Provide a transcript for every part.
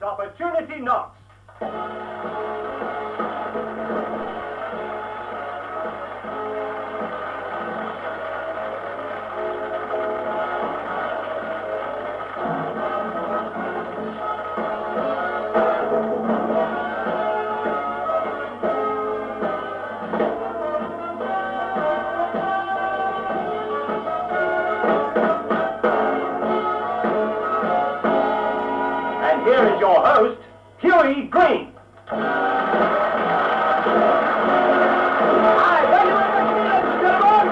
Opportunity knocks. And here is your host, Hughie Green. Hi, thank you very much, ladies and gentlemen.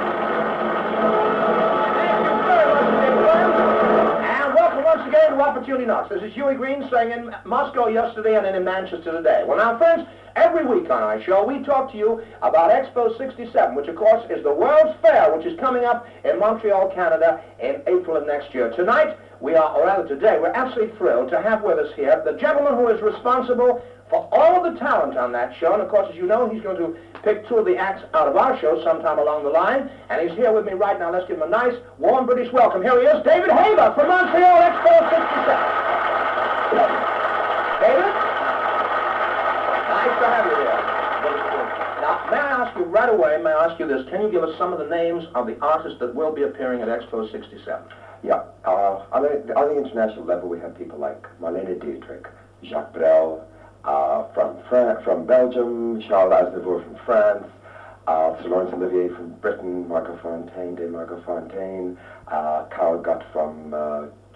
Thank you very much, gentlemen. And welcome once again to Opportuniy Knocks. This is Hughie Green saying in Moscow yesterday and in Manchester today. Well, now, friends, every week on our show, we talk to you about Expo 67, which, of course, is the World's Fair, which is coming up in Montreal, Canada, in April of next year. Tonight, or rather today, we're absolutely thrilled to have with us here the gentleman who is responsible for all of the talent on that show. And, of course, as you know, he's going to pick two of the acts out of our show sometime along the line. And he's here with me right now. Let's give him a nice, warm British welcome. Here he is, David Haber from Montreal Expo 67. David? Nice to have you here. Now, may I ask you right away, may I ask you this, can you give us some of the names of the artists that will be appearing at Expo 67? Yeah. On the international level, we have people like Marlene Dietrich, Jacques Brel, from Belgium, Charles Aznavour from France, Sir Laurence Olivier from Britain, Margot Fontaine, Karl Gott from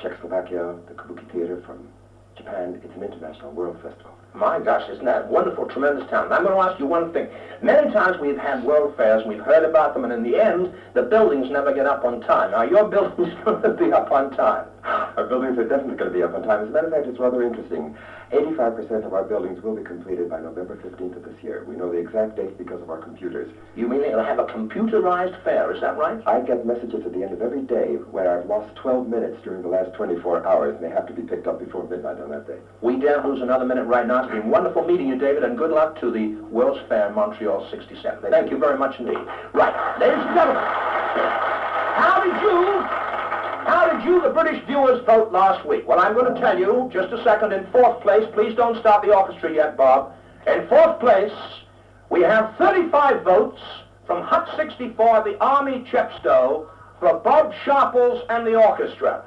Czechoslovakia, the Kabuki Theatre from Japan. It's an international world festival. My gosh, isn't that wonderful, tremendous talent? I'm going to ask you one thing. Many times we've had world fairs, and we've heard about them, and in the end, the buildings never get up on time. Now, your building's going to be up on time. Our buildings are definitely going to be up on time. As a matter of fact, it's rather interesting. 85% of our buildings will be completed by November 15th of this year. We know the exact date because of our computers. You mean they'll have a computerized fair, is that right? I get messages at the end of every day where I've lost 12 minutes during the last 24 hours, and they have to be picked up before midnight on that day. We daren't lose another minute right now. It's been wonderful meeting you, David, and good luck to the World's Fair in Montreal 67. Thank you very much indeed. Right, ladies and gentlemen, how did you, the British viewers, vote last week? Well, I'm going to tell you, just a second, in fourth place, please don't stop the orchestra yet, Bob. In fourth place, we have 35 votes from Hut 64, the Army Chepstow, for Bob Sharples and the orchestra.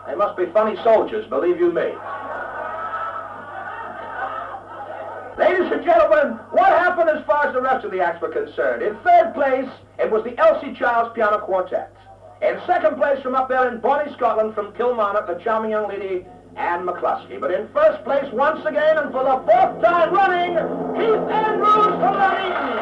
They must be funny soldiers, believe you me. Ladies and gentlemen, what happened as far as the rest of the acts were concerned? In third place, it was the Elsie Childs Piano Quartet. In second place, from up there in Bonnie, Scotland, from Kilmarnock, the charming young lady Anne McCluskey. But in first place, once again, and for the fourth time running, Keith Andrews from Nuneaton.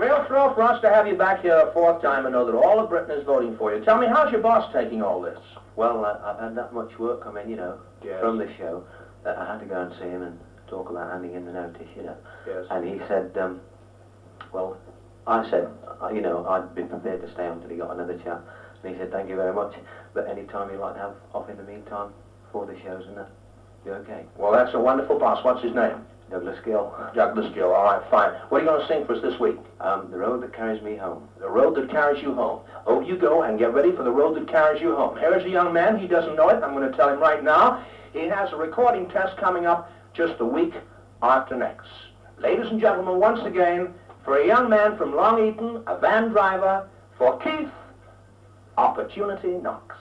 Real thrill for us to have you back here a fourth time and know that all of Britain is voting for you. Tell me, how's your boss taking all this? Well, I've had that much work come in, yes, from the show, that I had to go and see him and talk about handing in the notice, Yes. And he said, well, I said, I'd be prepared to stay on until he got another chance. And he said, thank you very much, but any time you'd like to have off in the meantime for the shows and that, be okay. Well, that's a wonderful boss. What's his name? Douglas Gill. Douglas Gill, all right, fine. What are you going to sing for us this week? The Road That Carries Me Home. The Road That Carries You Home. Over you go and get ready for the Road That Carries You Home. Here's a young man. He doesn't know it. I'm going to tell him right now. He has a recording test coming up just the week after next. Ladies and gentlemen, once again, for a young man from Long Eaton, a van driver, for Keith, Opportunity Knocks.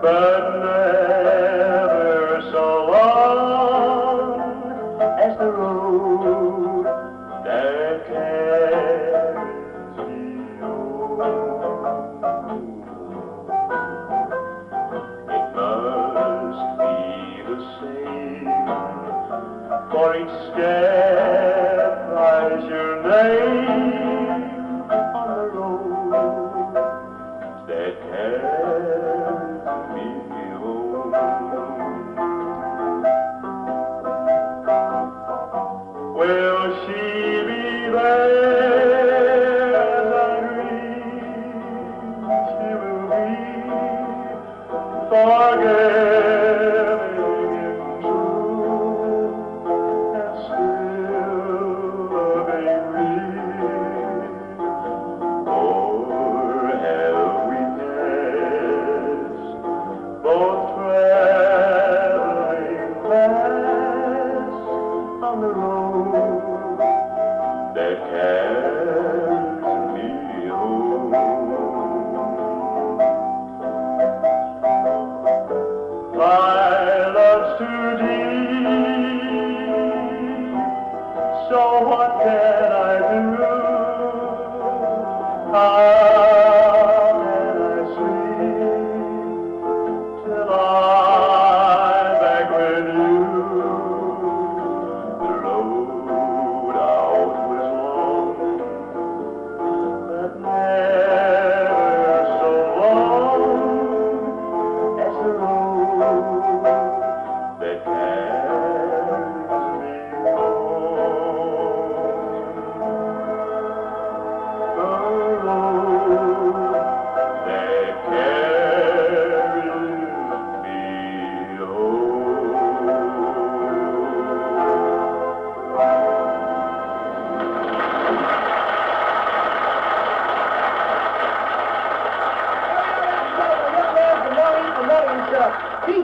But never so long as the road that carries me home. It must be the same, for each step lies your name on the road that carries me home.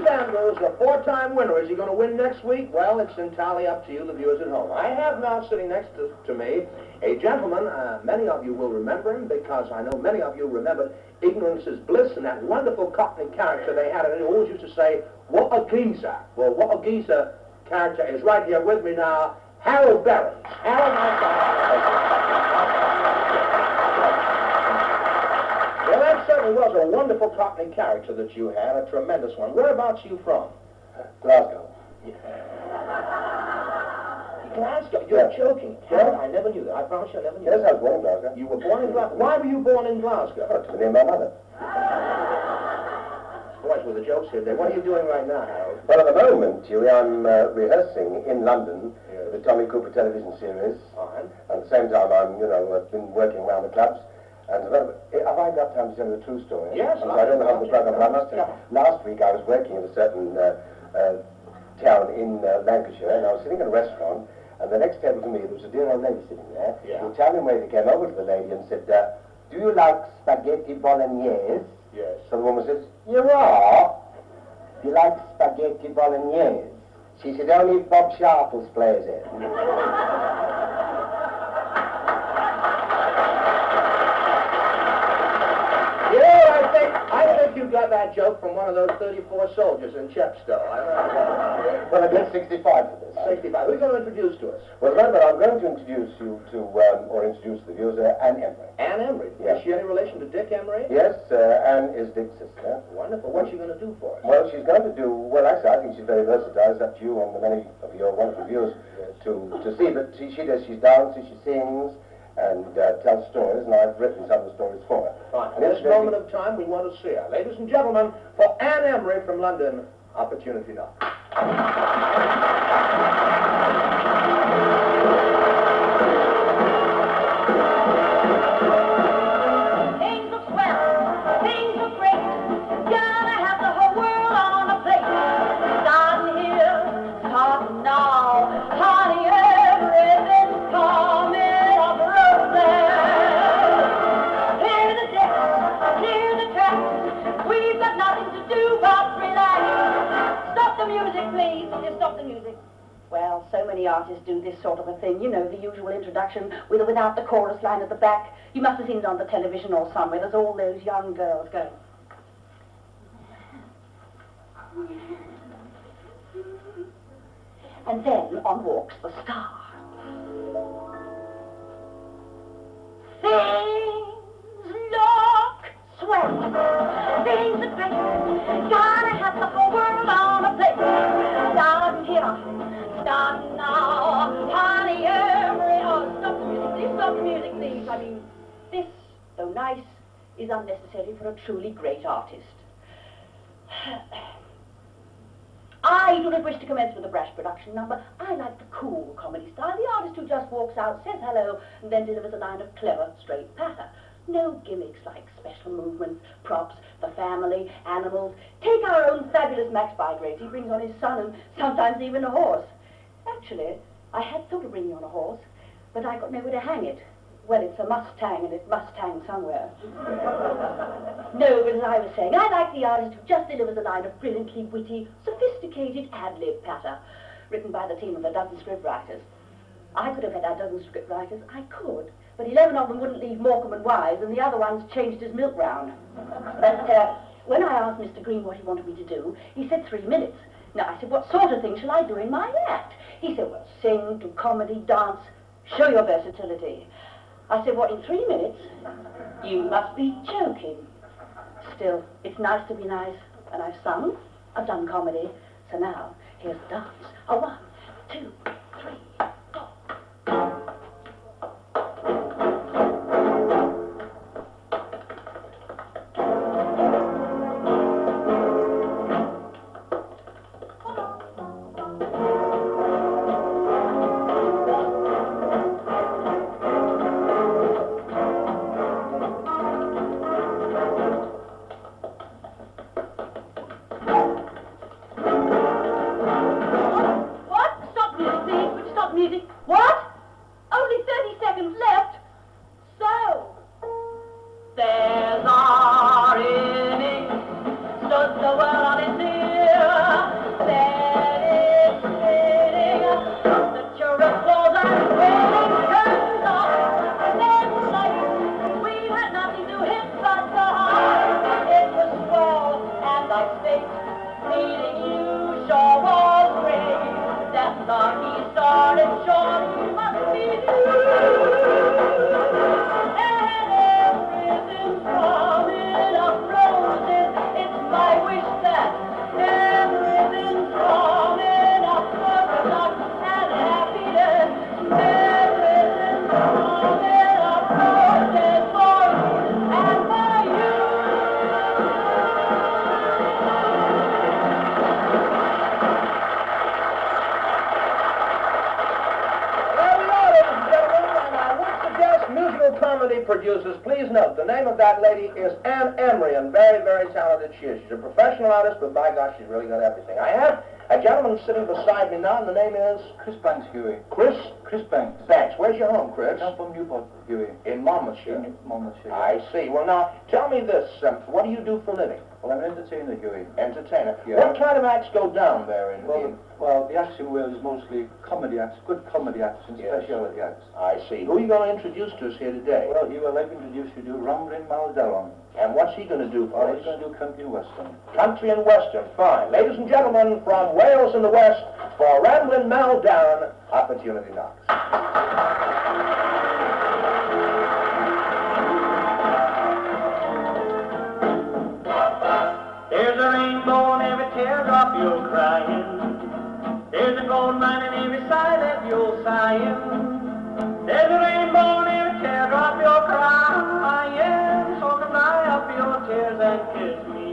Andrews, the 4-time winner. Is he going to win next week? Well, it's entirely up to you, the viewers at home. I have now sitting next to me a gentleman, many of you will remember him because I know many of you remembered Ignorance is Bliss and that wonderful Cockney character they had. And he always used to say, what a geezer. Well, what a geezer character is right here with me now, Harold Behrens. Harold, well, that certainly was a wonderful Cockney character that you had, a tremendous one. Whereabouts are you from? Glasgow. Glasgow? You're joking. Harold, I never knew that. I promise you I never knew Yes, that. I was born in Glasgow. You were born in Glasgow. Why were you born in Glasgow? Oh, to the name of my mother. Boys, with the jokes here. What are you doing right now, Harold? Well, at the moment, Hughie, I'm rehearsing in London Yes. the Tommy Cooper television series. Fine. At the same time, I've been working around the clubs. And have I got time to tell you the true story? Yes. I don't know how the program, but I must tell you. Last week I was working in a certain town in Lancashire, and I was sitting at a restaurant, and the next table to me, there was a dear old lady sitting there. Yeah. The Italian waiter came over to the lady and said, do you like spaghetti bolognese? Yes. So the woman says, you are? Do you like spaghetti bolognese? She said, only Bob Sharples plays it. You know, I think you got that joke from one of those 34 soldiers in Chepstow. Well, I get 65 for this. 65. Who's going to introduce to us? Well, remember, I'm going to introduce you to, or introduce the viewers, Anne Emery. Anne Emery. Yes. Is she any relation to Dick Emery? Yes, Anne is Dick's sister. Wonderful. What's she going to do for us? Well, she's going to do, well, actually, I think she's very versatile. It's up to you and the many of your wonderful viewers to see. But she dances, she sings, and tells stories, and I've written some of the stories for her. Fine. At this moment of time, we want to see her. Ladies and gentlemen, for Anne Emery from London, Opportunity Now. Things look swell, things look great. Gonna have the whole world on a plate. Starting here, starting now. Honey, everything's coming up roses. Clear the decks, clear the tracks. We've got nothing to do but relax. Stop the music, please. Just stop the music. Well, so many artists do this sort of a thing. You know, the usual introduction with or without the chorus line at the back. You must have seen it on the television or somewhere. There's all those young girls going. And then on walks the star. Things look swell. Things are great. Gotta have the whole world on a plate. Starting here, starting now. Honey, Emery. Oh, stop the music, please. Stop the music, please. I mean, this, though nice, is unnecessary for a truly great artist. I do not wish to commence with a brash production number. I like the cool comedy style. The artist who just walks out, says hello, and then delivers a line of clever, straight patter. No gimmicks like special movements, props, the family, animals. Take our own fabulous Max Bygrave. He brings on his son and sometimes even a horse. Actually, I had thought of bringing on a horse, but I got nowhere to hang it. Well, it's a Mustang, and it must hang somewhere. No, but as I was saying, I like the artist who just delivers a line of brilliantly witty, sophisticated ad-lib patter, written by the team of a dozen scriptwriters. I could have had a dozen scriptwriters, I could, but 11 of them wouldn't leave Morecambe and Wise, and the other ones changed his milk round. But when I asked Mr. Green what he wanted me to do, he said 3 minutes. Now, I said, what sort of thing shall I do in my act? He said, well, sing, do comedy, dance, show your versatility. I said, what, in 3 minutes? You must be joking. Still, it's nice to be nice, and I've sung, I've done comedy, so now, here's the dance. A 1, 2, 3, go. There's our inning, stood the world on its ear. surely must be you. And everything's coming up roses. It's my wish that everything's coming up buttercup and happiness. Everything's coming up roses for you and for you. Well, we are, ladies and gentlemen, and I would suggest musical comedy producers, please note, the name of that lady is Emery, and very, very talented she is. She's a professional artist, but by gosh, she's really got everything. I have a gentleman sitting beside me now, and the name is? Chris Banks, Hughie. Chris Banks. Banks. Where's your home, Chris? I'm from Newport, Hughie. In Monmouthshire. In Monmouthshire. I see. Well, now, tell me this. What do you do for a living? Well, I'm an entertainer, Hughie. Entertainer. Yeah. What kind of acts go down there in... Well, the acts in Wales is mostly comedy acts, good comedy acts and Yes. speciality acts. I see. Who are you going to introduce to us here today? Well, Hughie, I'd like to introduce you to Rambling Mel Darren. And what's he going to do for Well, us? he's going to do country and western. Country and Western. Fine. Ladies and gentlemen, from Wales in the West, for Ramblin' Mel Darren, Opportunity Knocks. There's a rainbow in every teardrop you're crying. There's a gold mine in every sigh that you're sighing. There's a rainbow in every teardrop you're crying. So come dry up your tears and kiss me.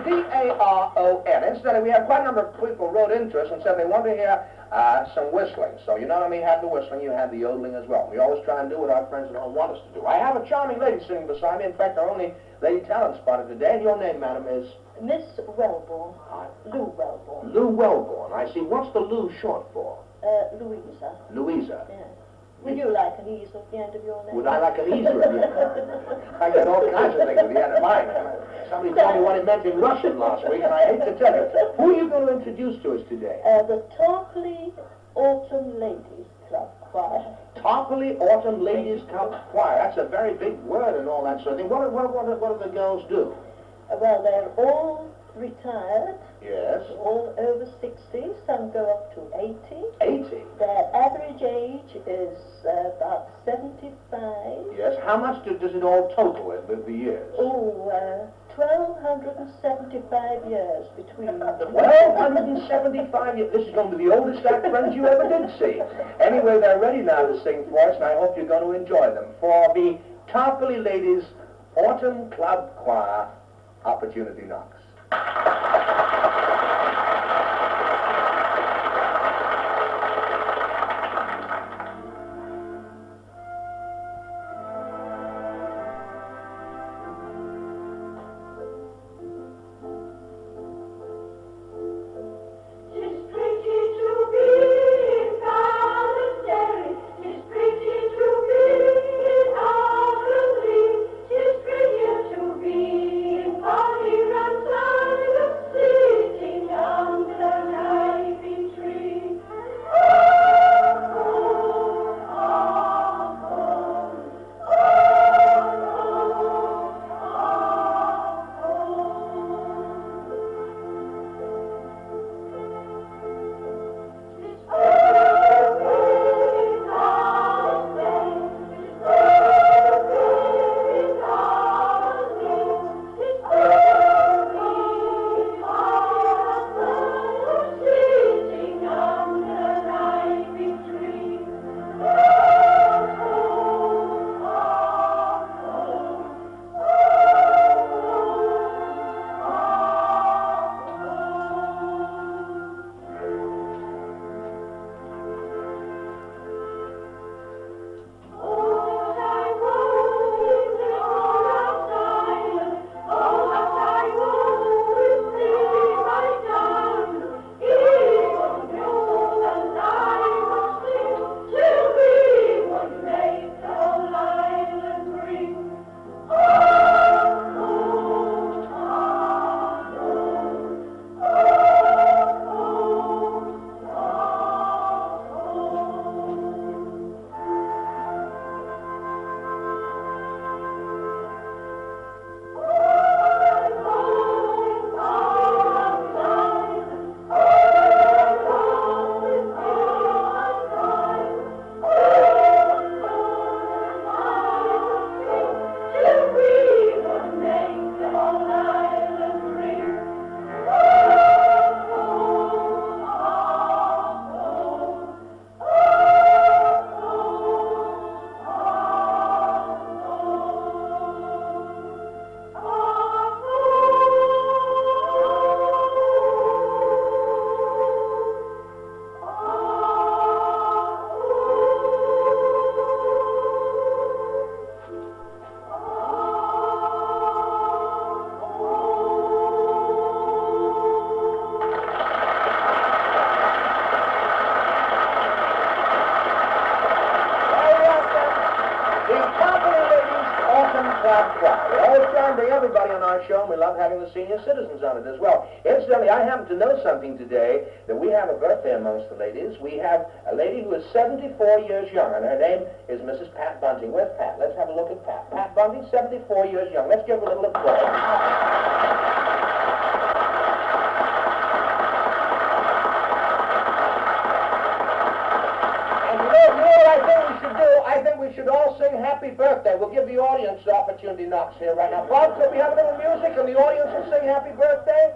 D-A-R-O-N. Incidentally, we have quite a number of people wrote into us and said they want to hear some whistling. So you not only have the whistling, you have the yodeling as well. We always try and do what our friends at home want us to do. I have a charming lady sitting beside me. In fact, our only lady talent spotted today. And your name, madam, is? Miss Wellborn. Lou Wellborn. Lou Wellborn. I see. What's the Lou short for? Louisa. Louisa. Yes. Would you like an ease at the end of your name? Would I like an ease at the end? I get all kinds of things at the end of mine. Somebody told me what it meant in Russian last week, and I hate to tell you. Who are you going to introduce to us today? The Tarporley Autumn Ladies Club. Choir. Tarporley Autumn Ladies Club Choir. That's a very big word and all that sort of thing. What do the girls do? Well, they're all retired, Yes. all over 60, some go up to 80. 80. Their average age is about 75. Yes. How much does it all total in the years? Oh, 1,275 years between them. 1,275 years. This is going to be the oldest act friends you ever did see. Anyway, they're ready now to sing for us, and I hope you're going to enjoy them. For the Tarporley Ladies Autumn Club Choir, Opportunity Knocks. We always try and bring everybody on our show, and we love having the senior citizens on it as well. Incidentally, I happen to know something today, that we have a birthday amongst the ladies. We have a lady who is 74 years young, and her name is Mrs. Pat Bunting. Where's Pat? Let's have a look at Pat. Pat Bunting, 74 years young. Let's give her a little applause. I think we should all sing happy birthday. We'll give the audience the opportunity knocks here right now. Bob, could we have a little music and the audience will sing happy birthday?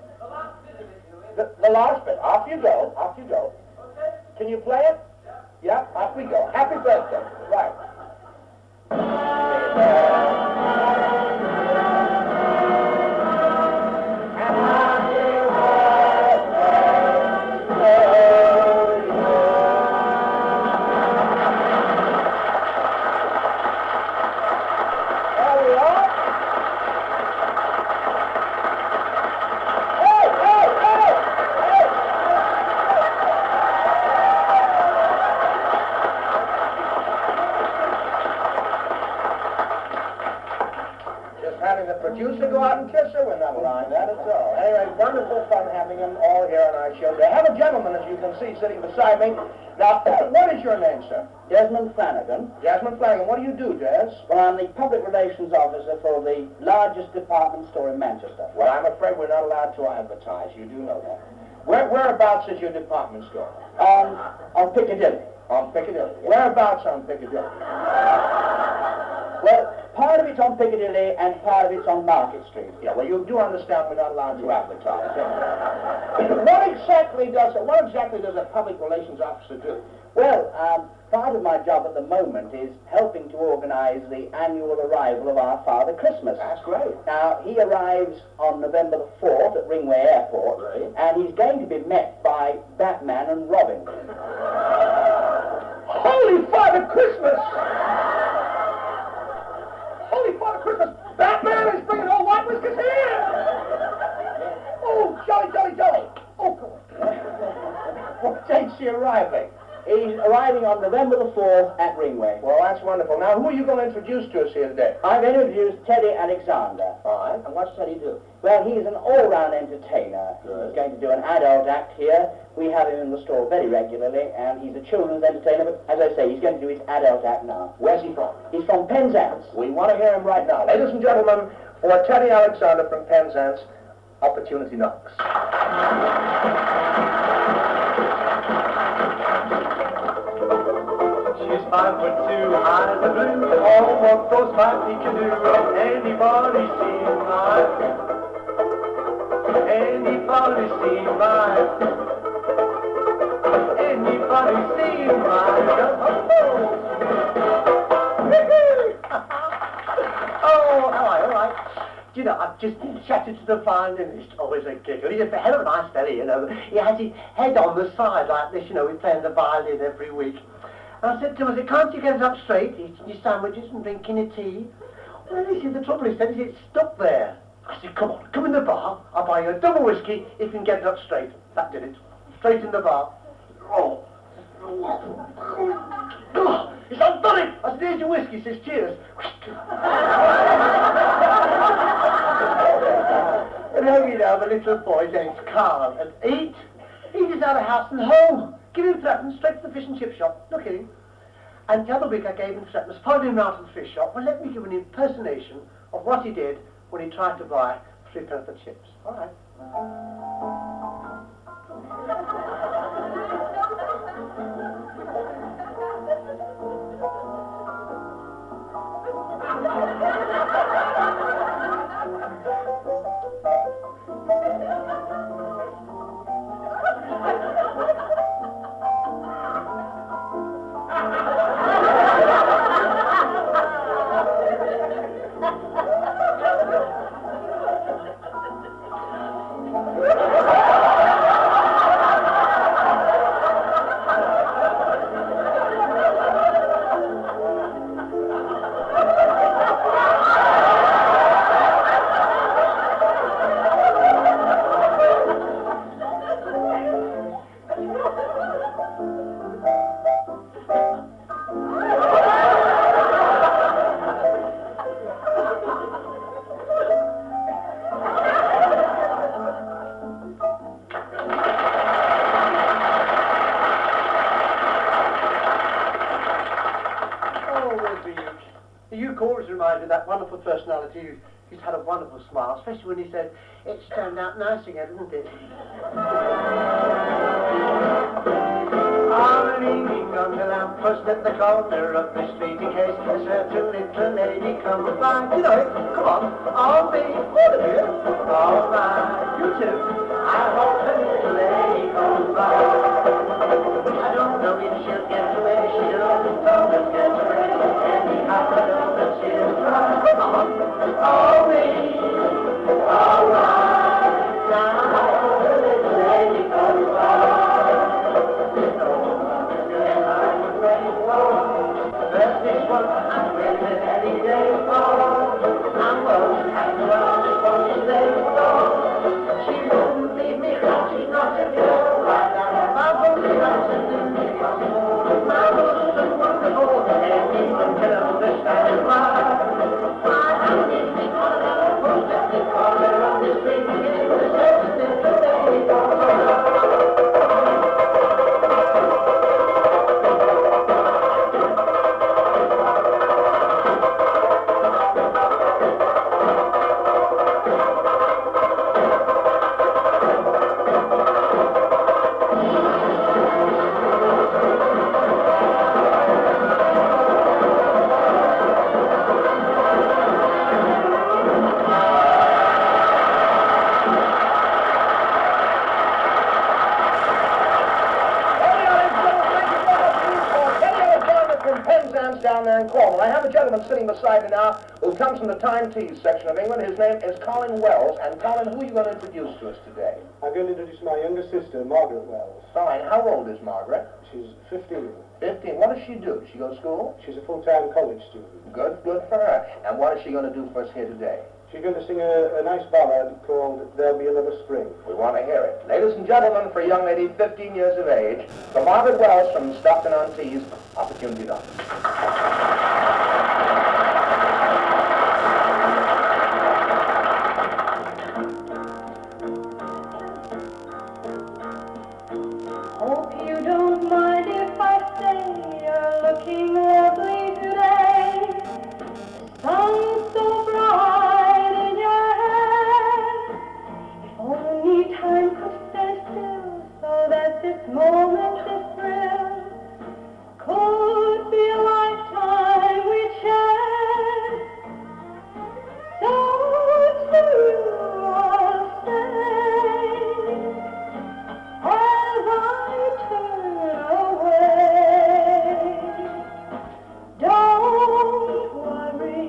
The last bit. Off you go. Off you go. Okay. Can you play it? Yeah, off we go. Happy birthday. Right. having the producer go out and kiss her. We're not allowing that at all. Anyway, wonderful fun having them all here on our show. They have a gentleman, as you can see, sitting beside me. Now, what is your name, sir? Desmond Flanagan. Desmond Flanagan. What do you do, Des? Well, I'm the public relations officer for the largest department store in Manchester. Well, I'm afraid we're not allowed to advertise. You do know that. Whereabouts is your department store? On Piccadilly. On Piccadilly. Whereabouts on Piccadilly? Well, part of it's on Piccadilly and part of it's on Market Street. Yeah, well, you do understand we're not allowed to advertise. What exactly does a public relations officer do? Well, part of my job at the moment is helping to organize the annual arrival of our Father Christmas. That's great. Now, he arrives on November the 4th at Ringway Airport, Right. and he's going to be met by Batman and Robin. Holy Father Christmas! Holy Father Christmas! Batman is bringing all white whiskers here! Oh, jolly, jolly, jolly! Oh, come on. What date's he arriving? He's arriving on November the 4th at Ringway. Well, that's wonderful. Now, who are you going to introduce to us here today? I've introduced Teddy Alexander. All right. And what's Teddy do? Well, he's an all-round entertainer. Good. He's going to do an adult act here. We have him in the store very regularly, and he's a children's entertainer, but as I say, he's going to do his adult act now. Where's he from? He's from Penzance. We want to hear him right now. Ladies and gentlemen, for Teddy Alexander from Penzance, Opportunity knocks. She's 5'2", eyes are blue. Oh, what those five feet can do. Anybody seen Anybody seen Anybody seen Oh, all right. You know, I've just chatted to the violinist, always a giggle. He's a hell of a nice fella, you know. He has his head on the side like this, you know, we're playing the violin every week. And I said to him, can't you get it up straight, eating your sandwiches and drinking your tea? Well, he said, the trouble is, it's stuck there. I said, come on, come in the bar, I'll buy you a double whiskey if you can get it up straight. That did it. Straight in the bar. Oh. He said, I've done it! I said, here's your whiskey. He says, cheers. And home, you know, the little boy's name's Carl. At 8, he's out of house and home. Give him threepence straight to the fish and chip shop. Look at him. And the other week I gave him threepence, followed him round to the fish shop. Well, let me give an impersonation of what he did when he tried to buy 3 pence of chips. All right. That wonderful personality, he's had a wonderful smile, especially when he said, "It's turned out nice again, isn't it?" On an evening on the lamppost at the corner of the street, in case a certain little lady comes by. You know it, come on, I'll be all of you. All right, you too. I hope the little lady comes by. I don't know if she'll get away, she'll always get away. Anyhow, I know that she'll try. Come on, all me, all right. Now I hope the little lady comes by. First this one, I'm waiting any day for. I won't have to ask what she's there for. She won't leave me, cause she's not a girl. Right now, my body's absolutely possible. My body's so wonderful, anyone can understand why. I don't need me for that. a gentleman sitting beside me now who comes from the Time Teas section of England. His name is Colin Wells. And Colin, who are you going to introduce to us today? I'm going to introduce my younger sister, Margaret Wells. Fine. How old is Margaret? She's 15. 15. What does she do? Does she go to school? She's a full-time college student. Good for her. And what is she going to do for us here today? She's going to sing a nice ballad called There'll Be Another Spring. We want to hear it. Ladies and gentlemen, for a young lady 15 years of age, from Margaret Wells from Stockton-on-Tees, Opportunity Knox. Hope you don't mind if I say you're looking lovely today. The sun's so bright in your hair. If only time could stand still so that this moment, this thrill, could be a lifetime we share. So to you I'll say, as I turn away, don't worry,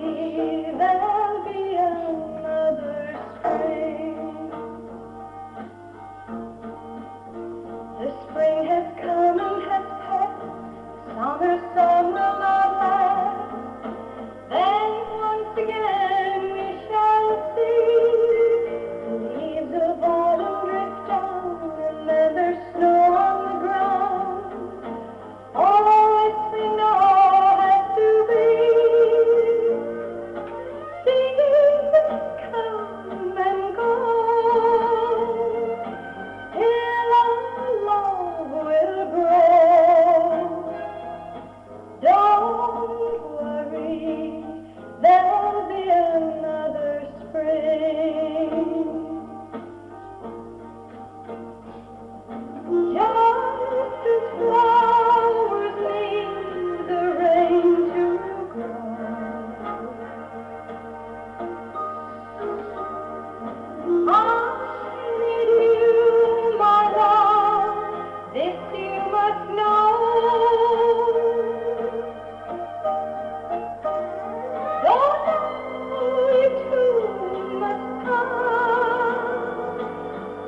there'll be another spring. The spring has come and has passed, summer sun will not last. Then once again we shall see the leaves of autumn drift down, and then there's snow on the ground. All we know has to be. Seasons come and go, still our love will grow. Don't worry, there'll be another spring. Just as flowers need the rain to grow, I need you, my love, this you must know. Don't we two must come,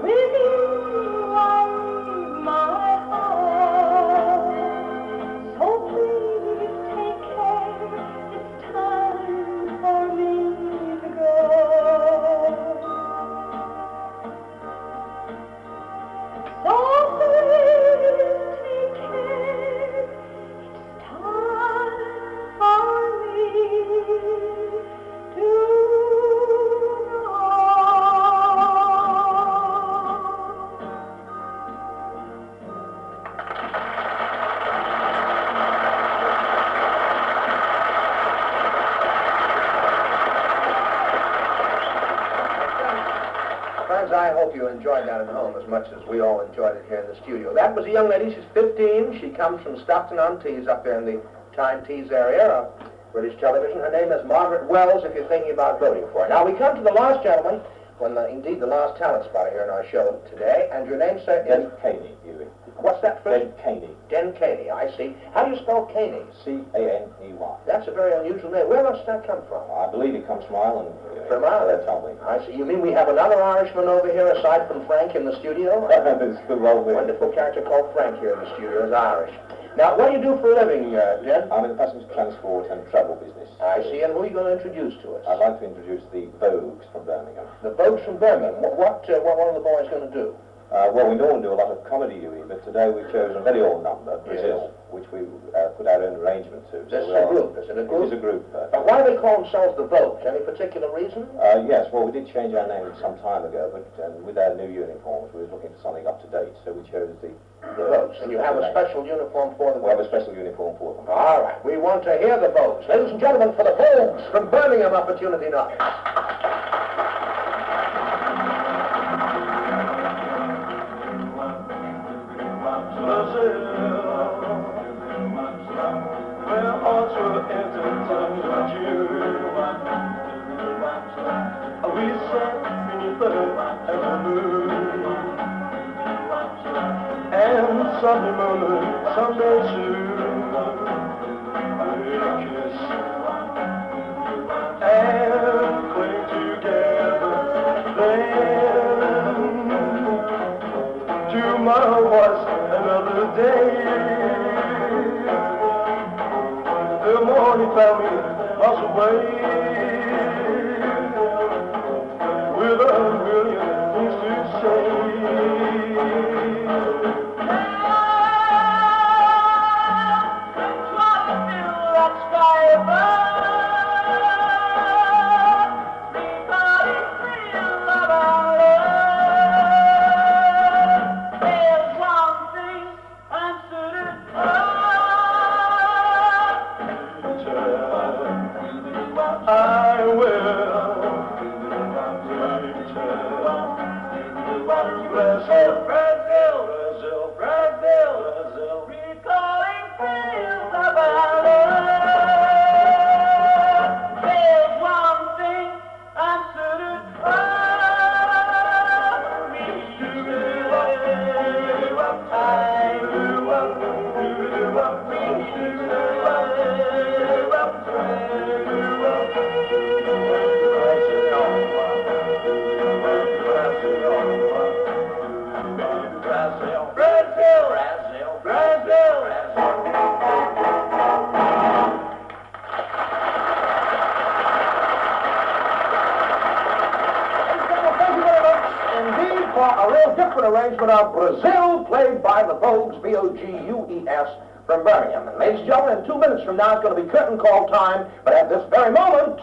with you I leave my heart. So please take care, it's time for me to go. So please take care, it's time for me to go. Friends, I hope you enjoyed that at home as much as we all enjoyed it here in the studio. That was a young lady. She's 15. She comes from Stockton-on-Tees up there in the Time Tees area of British television. Her name is Margaret Wells, if you're thinking about voting for her. Now, we come to the last gentleman, indeed the last talent spotter here in our show today. And your name, sir, is? Den Caney, Hughie. What's that first? Den Caney. Den Caney, I see. How do you spell Caney? C-A-N-E-Y. That's a very unusual name. Where must that come from? I believe it comes from Ireland. From Ireland? They tell me. I see. You mean we have another Irishman over here aside from Frank in the studio? There's the role there. Wonderful character called Frank here in the studio is Irish. Now, what do you do for a living, Jen? I'm in the passenger transport and travel business. I see. And who are you going to introduce to us? I'd like to introduce the Vogues from Birmingham. The Vogues from Birmingham. What are the boys going to do? Well, we normally do a lot of comedy, Hughie, but today we've chosen a very old number, Brazil, which we put our own arrangement to. This is a group, is it a group? It is a group. But why do they call themselves the Vogues? Any particular reason? Yes, well, we did change our name some time ago, but with our new uniforms, we were looking for something up to date, so we chose the Vogues. And you have a special uniform for them? We have a special uniform for them. All right, we want to hear the Vogues. Ladies and gentlemen, for the Vogues from Birmingham, Opportunity Knox. Where hearts were entertained with you. We sat beneath the heavy moon, and Sunday morning, Sunday too, we kissed a real different arrangement of Brazil, played by the Vogues, Vogues, from Birmingham. And ladies and gentlemen, in 2 minutes from now, it's going to be curtain call time, but at this very moment,